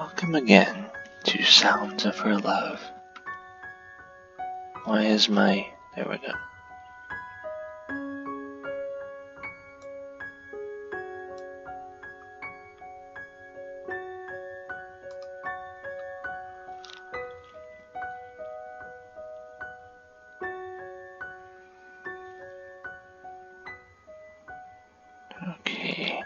Welcome again to Sounds of Her Love. Why is my... There we go. Okay.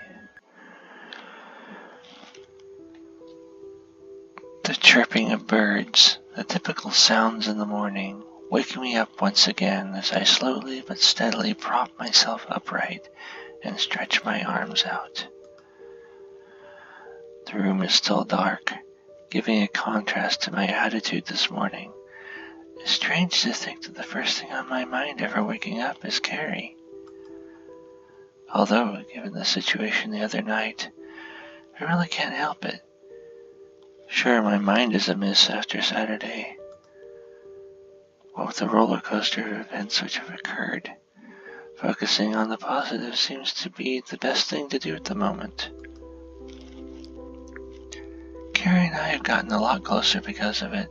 The chirping of birds, the typical sounds in the morning, wake me up once again as I slowly but steadily prop myself upright and stretch my arms out. The room is still dark, giving a contrast to my attitude this morning. It's strange to think that the first thing on my mind ever waking up is Ceri. Although, given the situation the other night, I really can't help it. Sure, my mind is amiss after Saturday. What with the roller coaster of events which have occurred, focusing on the positive seems to be the best thing to do at the moment. Ceri and I have gotten a lot closer because of it,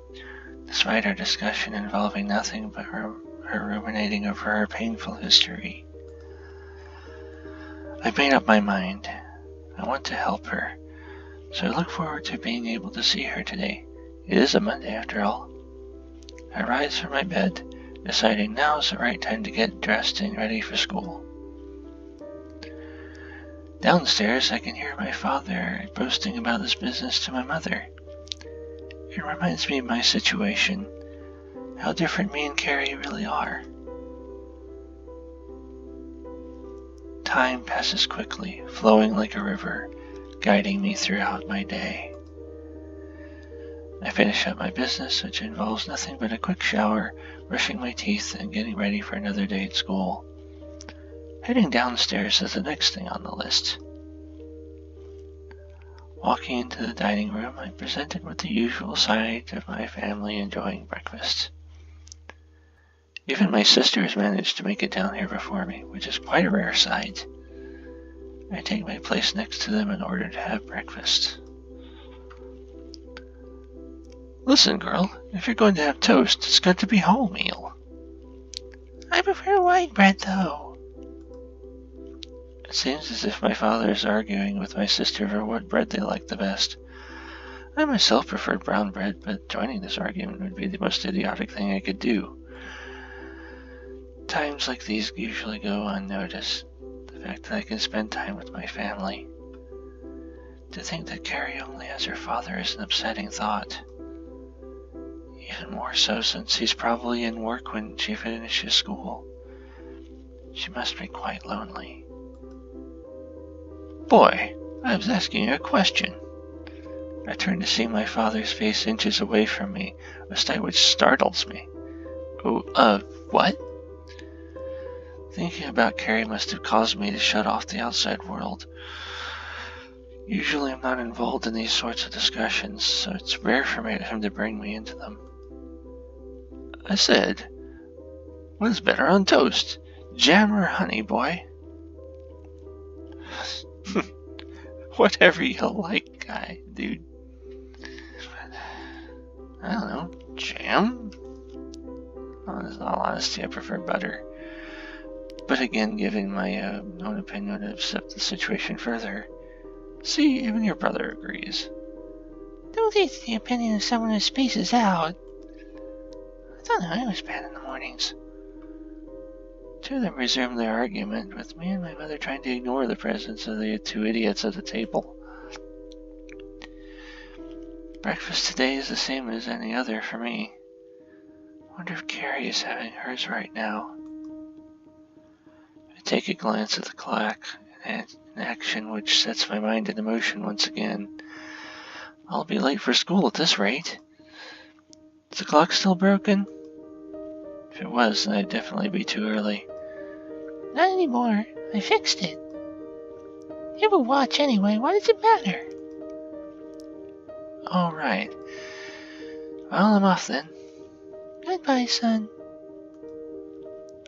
despite our discussion involving nothing but her ruminating over her painful history. I've made up my mind. I want to help her, so I look forward to being able to see her today. It is a Monday after all. I rise from my bed, deciding now is the right time to get dressed and ready for school. Downstairs, I can hear my father boasting about his business to my mother. It reminds me of my situation, how different me and Ceri really are. Time passes quickly, flowing like a river, guiding me throughout my day. I finish up my business, which involves nothing but a quick shower, brushing my teeth, and getting ready for another day at school. Heading downstairs is the next thing on the list. Walking into the dining room, I'm presented with the usual sight of my family enjoying breakfast. Even my sisters managed to make it down here before me, which is quite a rare sight. I take my place next to them in order to have breakfast. Listen, girl, if you're going to have toast, it's got to be wholemeal. I prefer white bread, though. It seems as if my father is arguing with my sister over what bread they like the best. I myself preferred brown bread, but joining this argument would be the most idiotic thing I could do. Times like these usually go unnoticed. The fact that I can spend time with my family. To think that Ceri only has her father is an upsetting thought. Even more so since he's probably in work when she finishes school. She must be quite lonely. Boy, I was asking you a question. I turn to see my father's face inches away from me, a sight which startles me. Oh, what? Thinking about Ceri must have caused me to shut off the outside world. Usually I'm not involved in these sorts of discussions, so it's rare for him to bring me into them. I said, what is better on toast, jam or honey, boy? Whatever you like, dude. I don't know, jam? Well, in all honesty, I prefer butter. But again, giving my own opinion would upset the situation further. See, even your brother agrees. Don't take the opinion of someone who spaces out. I thought I was bad in the mornings. Two of them resumed their argument, with me and my mother trying to ignore the presence of the two idiots at the table. Breakfast today is the same as any other for me. Wonder if Ceri is having hers right now. I take a glance at the clock, an action which sets my mind into motion once again. I'll be late for school at this rate. Is the clock still broken? If it was, then I'd definitely be too early. Not anymore. I fixed it. You have a watch anyway. Why does it matter? All right. Well, I'm off then. Goodbye, son.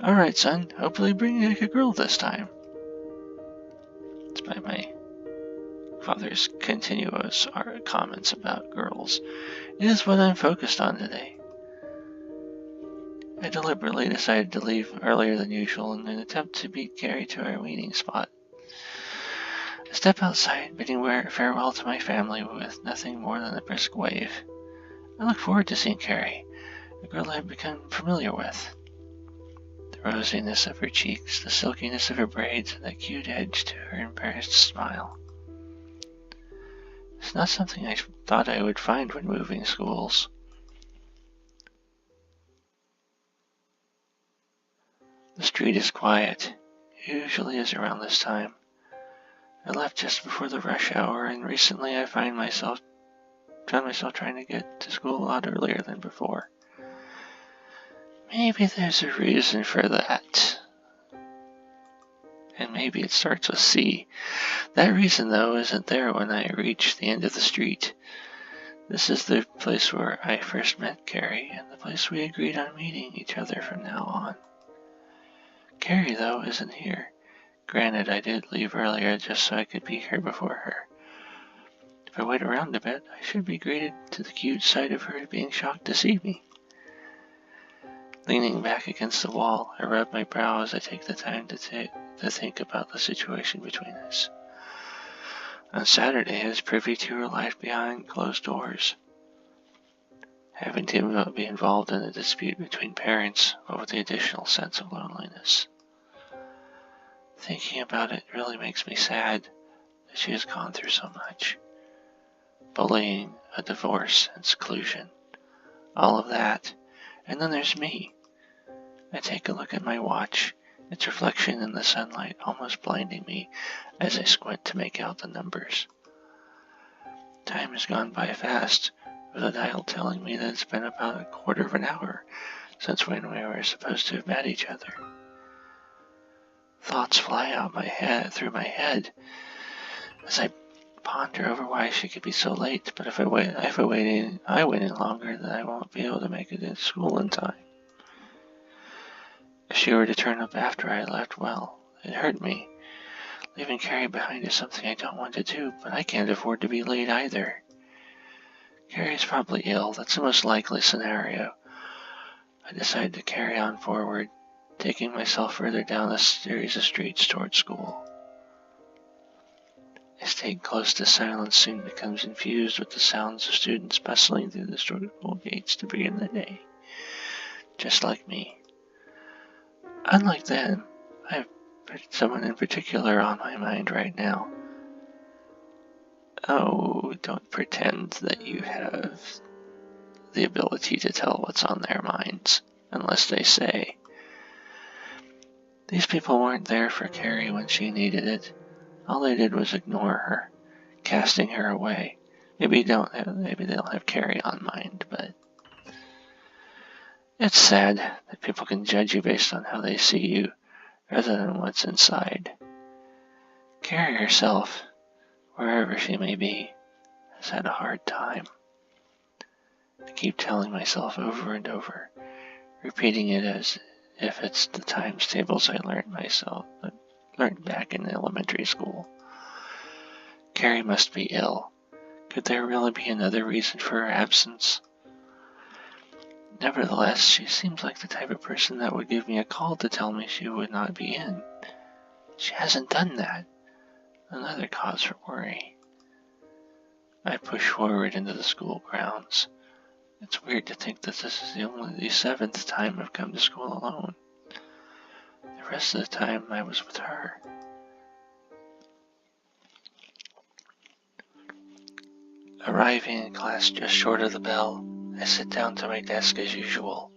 All right, son. Hopefully bring back a girl this time. Despite my father's continuous comments about girls. It is what I'm focused on today. I deliberately decided to leave earlier than usual in an attempt to beat Ceri to our meeting spot. I step outside, bidding farewell to my family with nothing more than a brisk wave. I look forward to seeing Ceri, a girl I have become familiar with. The rosiness of her cheeks, the silkiness of her braids, and that cute edge to her embarrassed smile. It's not something I thought I would find when moving schools. The street is quiet. It usually is around this time. I left just before the rush hour, and recently I found myself trying to get to school a lot earlier than before. Maybe there's a reason for that. And maybe it starts with C. That reason, though, isn't there when I reach the end of the street. This is the place where I first met Ceri, and the place we agreed on meeting each other from now on. Ceri, though, isn't here. Granted, I did leave earlier just so I could be here before her. If I wait around a bit, I should be greeted to the cute sight of her being shocked to see me. Leaning back against the wall, I rub my brow as I take the time to think about the situation between us. On Saturday, I was privy to her life behind closed doors, having to be involved in a dispute between parents over the additional sense of loneliness. Thinking about it really makes me sad that she has gone through so much. Bullying, a divorce, and seclusion. All of that. And then there's me. I take a look at my watch, its reflection in the sunlight almost blinding me as I squint to make out the numbers. Time has gone by fast, with the dial telling me that it's been about a quarter of an hour since when we were supposed to have met each other. Thoughts fly out through my head as I ponder over why she could be so late, but if I wait any longer, then I won't be able to make it to school in time. If she were to turn up after I left, well, it hurt me. Leaving Ceri behind is something I don't want to do, but I can't afford to be late either. Ceri is probably ill. That's the most likely scenario. I decide to carry on forward, taking myself further down a series of streets towards school. I stay close to silence soon becomes infused with the sounds of students bustling through the school gates to begin the day. Just like me. Unlike them, I have someone in particular on my mind right now. Oh, don't pretend that you have the ability to tell what's on their minds, unless they say. These people weren't there for Ceri when she needed it. All they did was ignore her, casting her away. Maybe they don't have Ceri on mind, but it's sad that people can judge you based on how they see you, rather than what's inside. Ceri herself, wherever she may be, has had a hard time. I keep telling myself over and over, repeating it as if it's the times tables I learned back in elementary school. Ceri must be ill. Could there really be another reason for her absence? Nevertheless, she seems like the type of person that would give me a call to tell me she would not be in. She hasn't done that. Another cause for worry. I push forward into the school grounds. It's weird to think that this is only the 7th time I've come to school alone. The rest of the time I was with her. Arriving in class just short of the bell, I sit down to my desk as usual.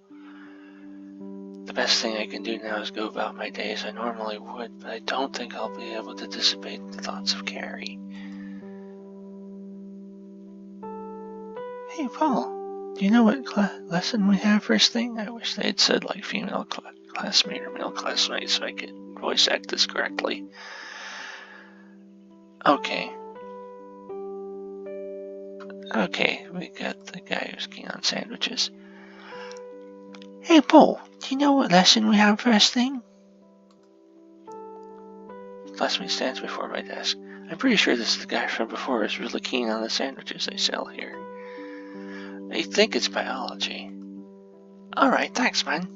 The best thing I can do now is go about my day as I normally would, but I don't think I'll be able to dissipate the thoughts of Ceri. Hey, Paul, do you know what lesson we have first thing? I wish they had said like female classmate or male classmate so I could voice act this correctly. Okay, we got the guy who's keen on sandwiches. Hey, Paul, do you know what lesson we have first thing? The classmate stands before my desk. I'm pretty sure this is the guy from before who's really keen on the sandwiches they sell here. I think it's biology. Alright, thanks, man.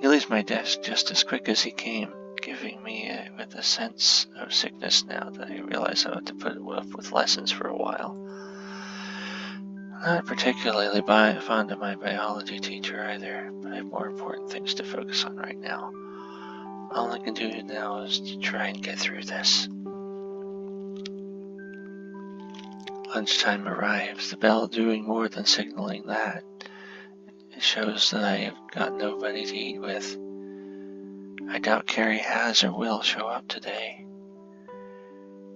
He leaves my desk just as quick as he came, giving me with a sense of sickness now that I realize I have to put up with lessons for a while. I'm not particularly fond of my biology teacher either, but I have more important things to focus on right now. All I can do now is to try and get through this. Lunchtime arrives, the bell doing more than signaling that. It shows that I have got nobody to eat with. I doubt Ceri has or will show up today.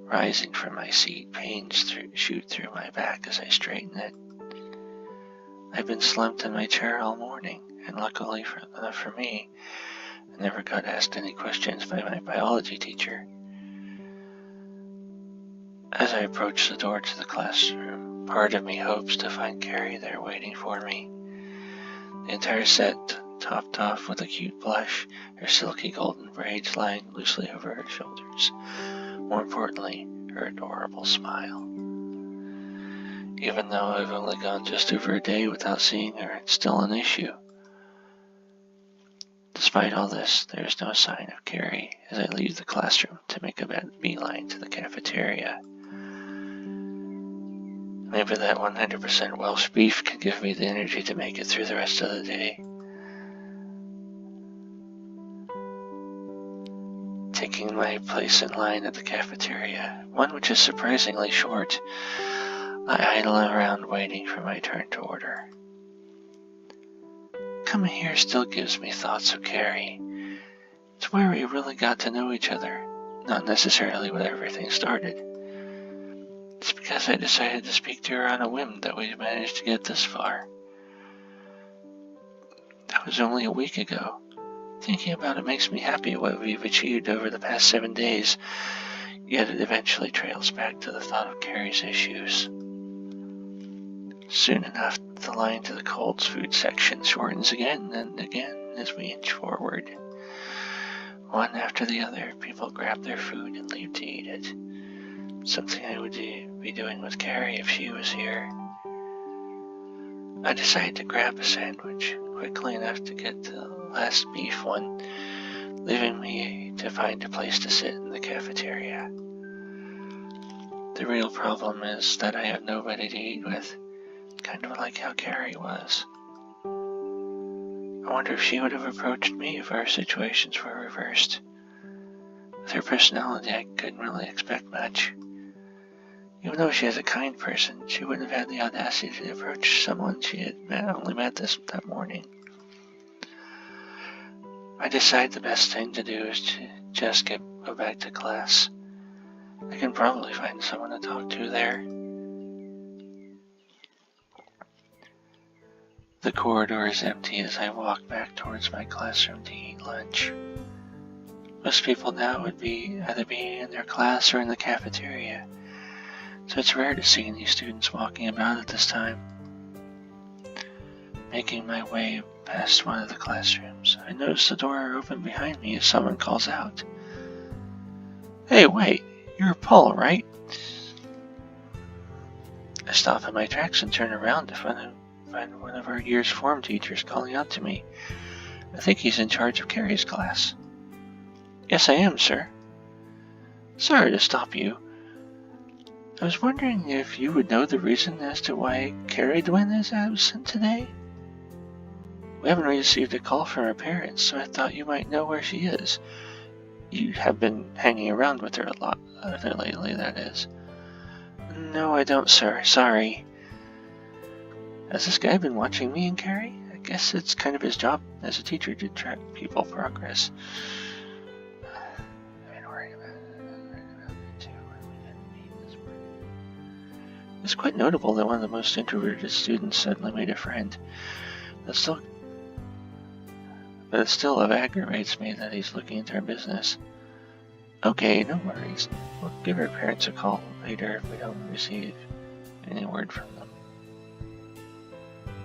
Rising from my seat, pains shoot through my back as I straighten it. I've been slumped in my chair all morning, and luckily for me, I never got asked any questions by my biology teacher. As I approach the door to the classroom, part of me hopes to find Ceri there waiting for me. The entire set topped off with a cute blush, her silky golden braids lying loosely over her shoulders. More importantly, her adorable smile. Even though I've only gone just over a day without seeing her, it's still an issue. Despite all this, there is no sign of Ceri as I leave the classroom to make a beeline to the cafeteria. Maybe that 100% Welsh beef can give me the energy to make it through the rest of the day. Taking my place in line at the cafeteria, one which is surprisingly short, I idle around waiting for my turn to order. Coming here still gives me thoughts of Ceri. It's where we really got to know each other, not necessarily when everything started. It's because I decided to speak to her on a whim that we managed to get this far. That was only a week ago. Thinking about it makes me happy what we've achieved over the past 7 days, yet it eventually trails back to the thought of Ceri's issues. Soon enough, the line to the cold food section shortens again and again as we inch forward. One after the other, people grab their food and leave to eat it. Something I would be doing with Ceri if she was here. I decide to grab a sandwich, quickly enough to get the last beef one, leaving me to find a place to sit in the cafeteria. The real problem is that I have nobody to eat with, kind of like how Ceri was. I wonder if she would have approached me if our situations were reversed. With her personality, I couldn't really expect much. Even though she is a kind person, she wouldn't have had the audacity to approach someone she had only met that morning. I decide the best thing to do is to just go back to class. I can probably find someone to talk to there. The corridor is empty as I walk back towards my classroom to eat lunch. Most people now would either be in their class or in the cafeteria, so it's rare to see any students walking about at this time. Making my way past one of the classrooms, I notice the door open behind me as someone calls out. Hey, wait, you're Paul, right? I stop in my tracks and turn around to find one of our year's form teachers calling out to me. I think he's in charge of Ceri's class. Yes, I am, sir. Sorry to stop you. I was wondering if you would know the reason as to why Ceridwen is absent today? We haven't received a call from her parents, so I thought you might know where she is. You have been hanging around with her a lot lately, that is. No, I don't, sir. Sorry. Has this guy been watching me and Ceri? I guess it's kind of his job as a teacher to track people's progress. It's quite notable that one of the most introverted students suddenly made a friend. But it still aggravates me that he's looking into our business. Okay, no worries. We'll give our parents a call later if we don't receive any word from them.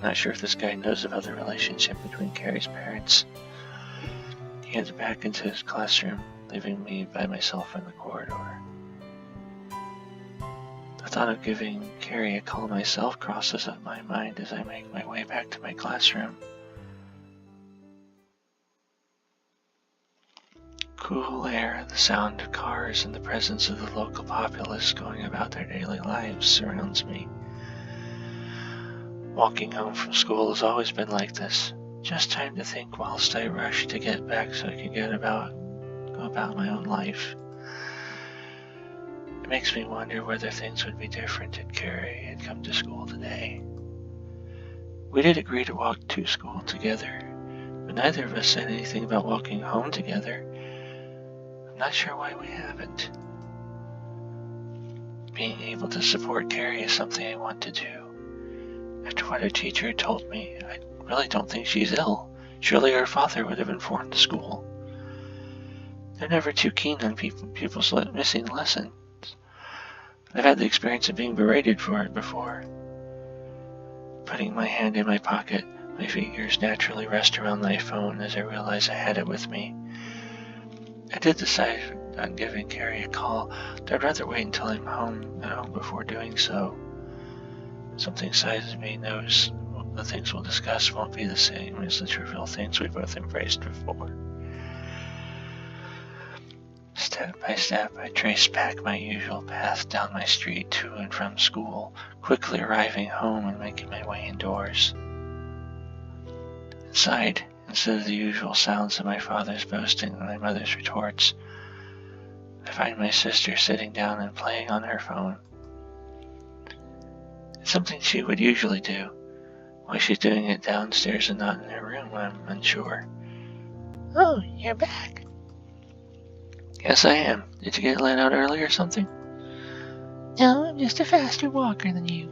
Not sure if this guy knows about the relationship between Ceri's parents. He heads back into his classroom, leaving me by myself in the corridor. The thought of giving Ceri a call myself crosses up my mind as I make my way back to my classroom. Cool air, the sound of cars, and the presence of the local populace going about their daily lives surrounds me. Walking home from school has always been like this. Just time to think whilst I rush to get back so I can go about my own life. It makes me wonder whether things would be different if Ceri had come to school today. We did agree to walk to school together, but neither of us said anything about walking home together. I'm not sure why we haven't. Being able to support Ceri is something I want to do. After what her teacher told me, I really don't think she's ill. Surely her father would have informed the school. They're never too keen on pupils missing lessons. I've had the experience of being berated for it before. Putting my hand in my pocket, my fingers naturally rest around my phone as I realize I had it with me. I did decide on giving Ceri a call, but I'd rather wait until I'm home before doing so. Something inside of me knows the things we'll discuss won't be the same as the trivial things we both embraced before. Step by step, I traced back my usual path down my street to and from school, quickly arriving home and making my way indoors. Inside, instead of the usual sounds of my father's boasting and my mother's retorts, I find my sister sitting down and playing on her phone. It's something she would usually do. Why she's doing it downstairs and not in her room, I'm unsure. Oh, you're back. Yes, I am. Did you get let out early or something? No, I'm just a faster walker than you.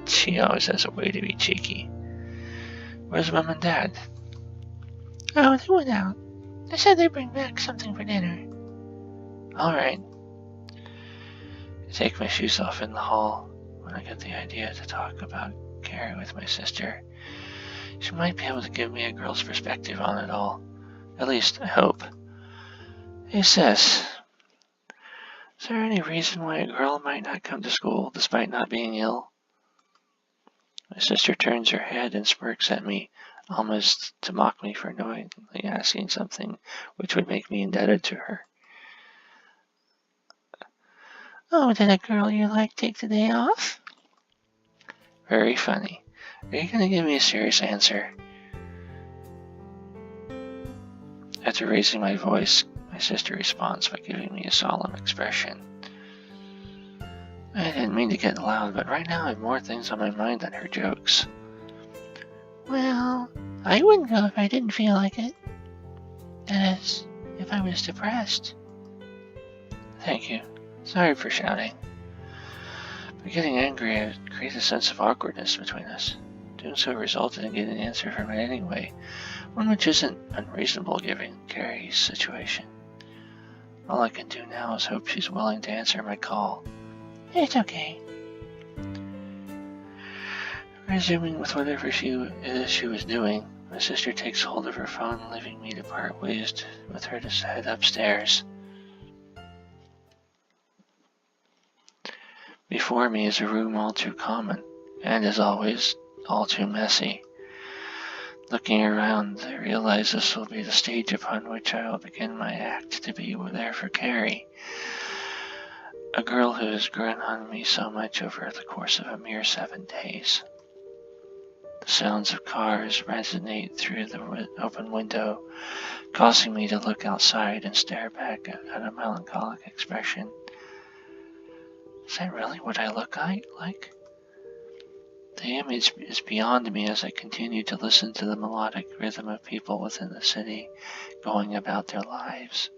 She always has a way to be cheeky. Where's Mom and Dad? Oh, they went out. They said they'd bring back something for dinner. Alright. I take my shoes off in the hall when I get the idea to talk about Ceri with my sister. She might be able to give me a girl's perspective on it all. At least, I hope. Hey sis, is there any reason why a girl might not come to school despite not being ill? My sister turns her head and smirks at me, almost to mock me for knowingly asking something which would make me indebted to her. Oh, did a girl you like take the day off? Very funny. Are you going to give me a serious answer? After raising my voice, my sister responds by giving me a solemn expression. I didn't mean to get loud, but right now I have more things on my mind than her jokes. Well, I wouldn't go if I didn't feel like it. That is, if I was depressed. Thank you. Sorry for shouting. By getting angry, I created a sense of awkwardness between us. Doing so resulted in getting an answer from it anyway, one which isn't unreasonable given Ceri's situation. All I can do now is hope she's willing to answer my call. It's okay. Resuming with whatever she was doing, my sister takes hold of her phone, leaving me to part ways with her to head upstairs. Before me is a room all too common, and as always, all too messy. Looking around, I realize this will be the stage upon which I will begin my act to be there for Ceri, a girl who has grown on me so much over the course of a mere 7 days. The sounds of cars resonate through the open window, causing me to look outside and stare back at a melancholic expression. Is that really what I look like? The image is beyond me as I continue to listen to the melodic rhythm of people within the city going about their lives.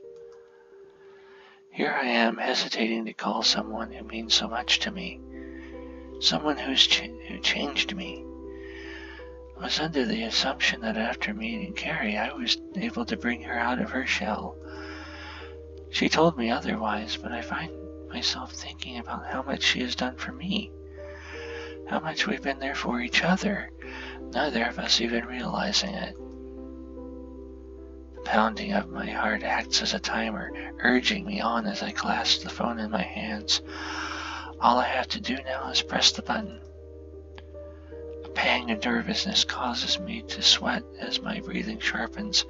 Here I am hesitating to call someone who means so much to me, someone who changed me. I was under the assumption that after meeting Ceri, I was able to bring her out of her shell. She told me otherwise, but I find myself thinking about how much she has done for me. How much we've been there for each other, neither of us even realizing it. The pounding of my heart acts as a timer, urging me on as I clasp the phone in my hands. All I have to do now is press the button. A pang of nervousness causes me to sweat as my breathing sharpens,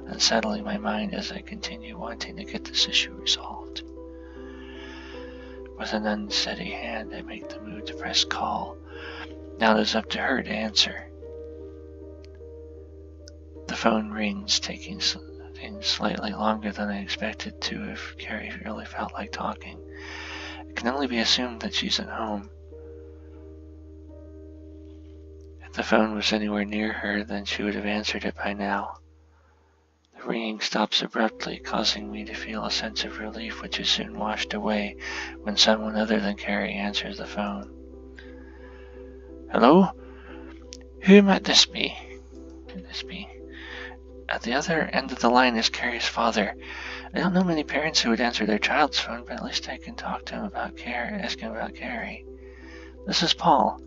unsettling my mind as I continue wanting to get this issue resolved. With an unsteady hand, I make the move to press call. Now it is up to her to answer. The phone rings, taking slightly longer than I expected to if Ceri really felt like talking. It can only be assumed that she's at home. If the phone was anywhere near her, then she would have answered it by now. The ringing stops abruptly, causing me to feel a sense of relief which is soon washed away when someone other than Ceri answers the phone. Hello? Who might this be? At the other end of the line is Ceri's father. I don't know many parents who would answer their child's phone, but at least I can talk to him about ask him about Ceri. This is Paul.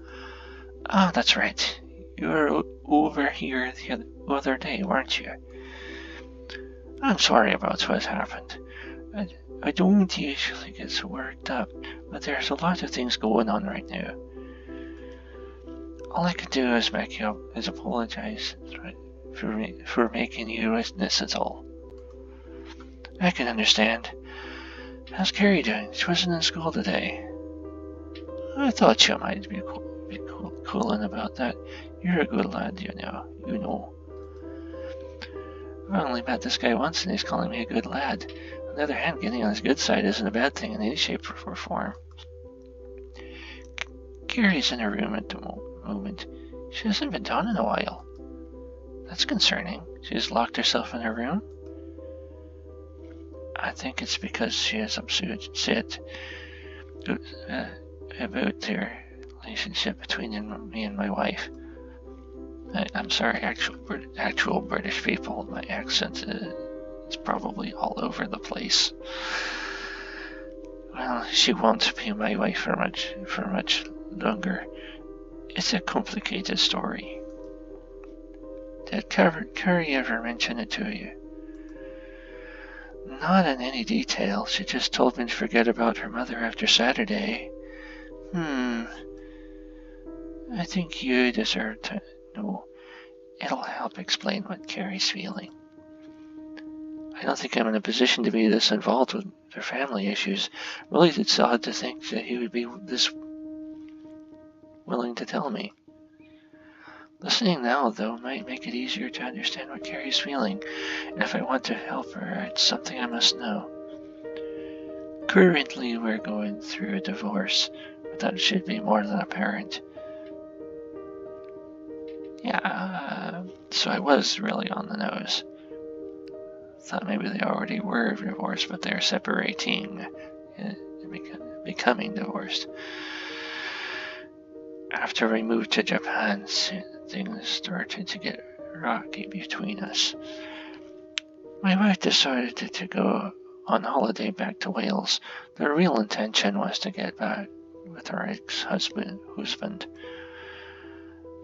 Oh, that's right. You were over here the other day, weren't you? I'm sorry about what happened. I don't usually get so worked up, but there's a lot of things going on right now. All I can do is apologize for making you witness it all. I can understand. How's Ceri doing? She wasn't in school today. I thought you might be cooling about that. You're a good lad, you know. I've only met this guy once and he's calling me a good lad. On the other hand, getting on his good side isn't a bad thing in any shape or form. Ceri's in her room at the moment. She hasn't been down in a while. That's concerning. She has locked herself in her room? I think it's because she is upset about the relationship between me and my wife. I'm sorry, actual British people. My accent is probably all over the place. Well, she won't be my wife for much longer. It's a complicated story. Did Ceri ever mention it to you? Not in any detail. She just told me to forget about her mother after Saturday. I think you deserve to know. It'll help explain what Ceri's feeling. I don't think I'm in a position to be this involved with their family issues. Really, it's odd to think that he would be this willing to tell me. Listening now, though, might make it easier to understand what Ceri's feeling, and if I want to help her, it's something I must know. Currently, we're going through a divorce, but that should be more than apparent. Yeah, so I was really on the nose. Thought maybe they already were divorced, but they're separating and becoming divorced. After we moved to Japan, things started to get rocky between us. My wife decided to go on holiday back to Wales. The real intention was to get back with her ex-husband.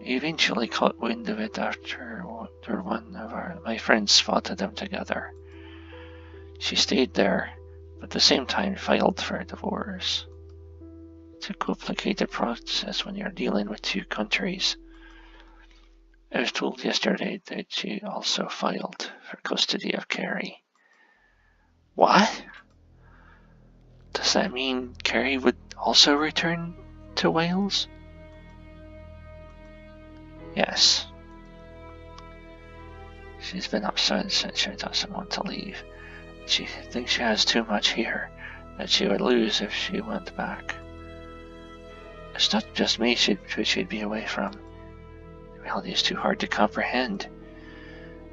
He eventually caught wind of it after one of my friends spotted them together. She stayed there, but at the same time filed for a divorce. It's a complicated process when you're dealing with two countries. I was told yesterday that she also filed for custody of Ceri. What? Does that mean Ceri would also return to Wales? Yes. She's been upset since she doesn't want to leave. She thinks she has too much here that she would lose if she went back. It's not just me she'd be away from. The reality is too hard to comprehend.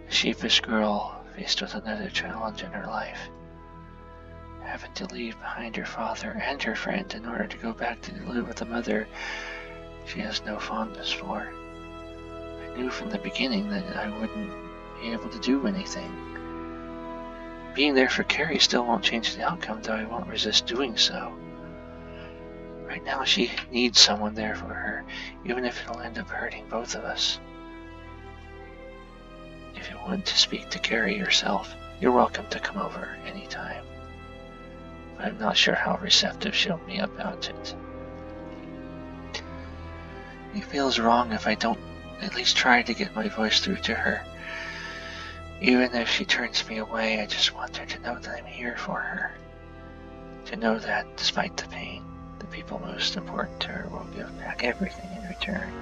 A sheepish girl faced with another challenge in her life. Having to leave behind her father and her friend in order to go back to live with a mother she has no fondness for. I knew from the beginning that I wouldn't be able to do anything. Being there for Ceri still won't change the outcome, though I won't resist doing so. Right now she needs someone there for her, even if it'll end up hurting both of us. If you want to speak to Ceri yourself, you're welcome to come over anytime. But I'm not sure how receptive she'll be about it. It feels wrong if I don't at least try to get my voice through to her. Even if she turns me away, I just want her to know that I'm here for her. To know that, despite the pain, the people most important to her will give back everything in return.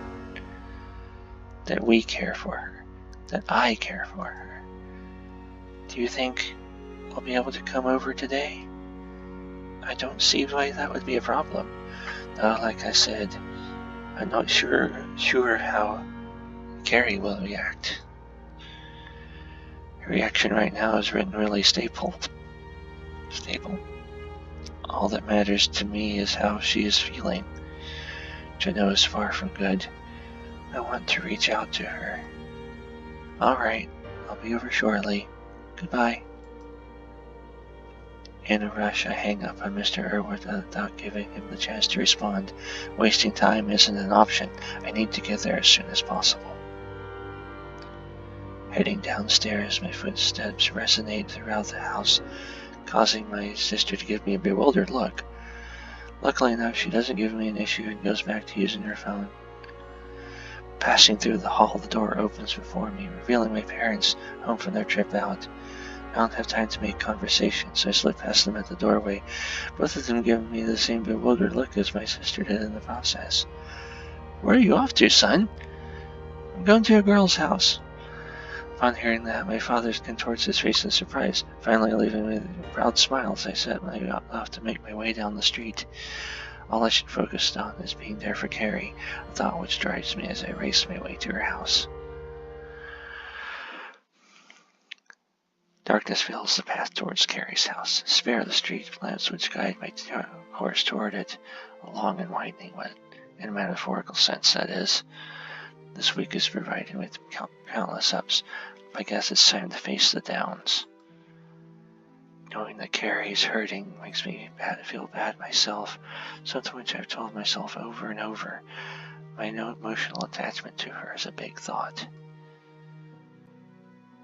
That we care for her. That I care for her. Do you think I'll be able to come over today? I don't see why that would be a problem. Though, like I said, I'm not sure how Ceri will react. Her reaction right now is written really stable. All that matters to me is how she is feeling, which I know is far from good. I want to reach out to her. Alright, I'll be over shortly. Goodbye. In a rush, I hang up on Mr. Irwood without giving him the chance to respond. Wasting time isn't an option. I need to get there as soon as possible. Heading downstairs, my footsteps resonate throughout the house, causing my sister to give me a bewildered look. Luckily enough, she doesn't give me an issue and goes back to using her phone. Passing through the hall, the door opens before me, revealing my parents home from their trip out. I don't have time to make conversation, so I slip past them at the doorway, both of them giving me the same bewildered look as my sister did in the process. Where are you off to, son? I'm going to a girl's house. Upon hearing that, my father contorts his face in surprise, finally leaving me with a proud smile as I set off to make my way down the street. All I should focus on is being there for Ceri, a thought which drives me as I race my way to her house. Darkness fills the path towards Ceri's house. Spare the street lamps which guide my course toward it, a long and widening one, in a metaphorical sense, that is. This week is provided with countless ups. I guess it's time to face the downs. Knowing that Ceri is hurting makes me feel bad myself, something which I've told myself over and over. My emotional attachment to her is a big thought.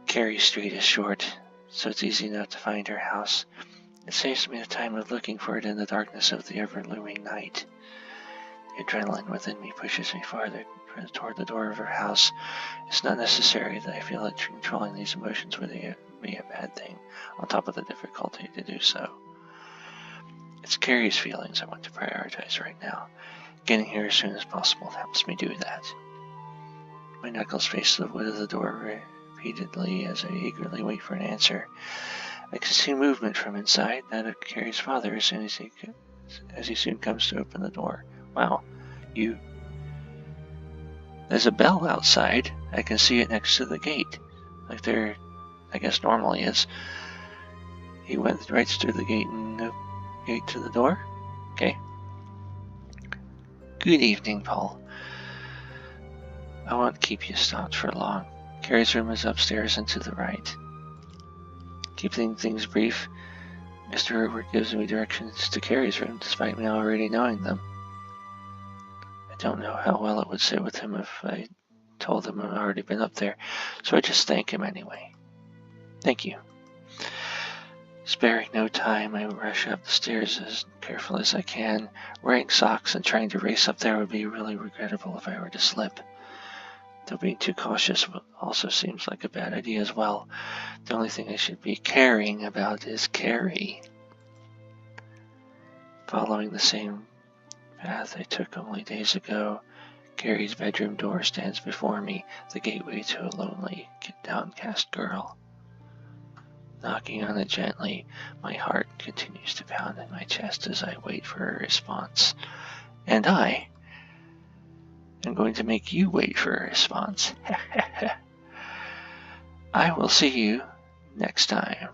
Ceri Street is short, so it's easy enough to find her house. It saves me the time of looking for it in the darkness of the ever-looming night. The adrenaline within me pushes me farther toward the door of her house. It's not necessary that I feel that controlling these emotions would be a bad thing, on top of the difficulty to do so. It's Ceri's feelings I want to prioritize right now. Getting here as soon as possible helps me do that. My knuckles face the wood of the door repeatedly as I eagerly wait for an answer. I can see movement from inside, that of Ceri's father, as he soon comes to open the door. Wow, There's a bell outside. I can see it next to the gate, like there, I guess, normally is. He went right through the gate and gate to the door? Okay. Good evening, Paul. I won't keep you stopped for long. Ceri's room is upstairs and to the right. Keeping things brief, Mr. Herbert gives me directions to Ceri's room, despite me already knowing them. I don't know how well it would sit with him if I told him I'd already been up there, so I just thank him anyway. Thank you. Sparing no time, I rush up the stairs as careful as I can. Wearing socks and trying to race up there would be really regrettable if I were to slip. Though being too cautious also seems like a bad idea as well. The only thing I should be caring about is Ceri. Following the same path I took only days ago, Ceri's bedroom door stands before me, the gateway to a lonely, downcast girl. Knocking on it gently, my heart continues to pound in my chest as I wait for a response. And I am going to make you wait for a response. I will see you next time.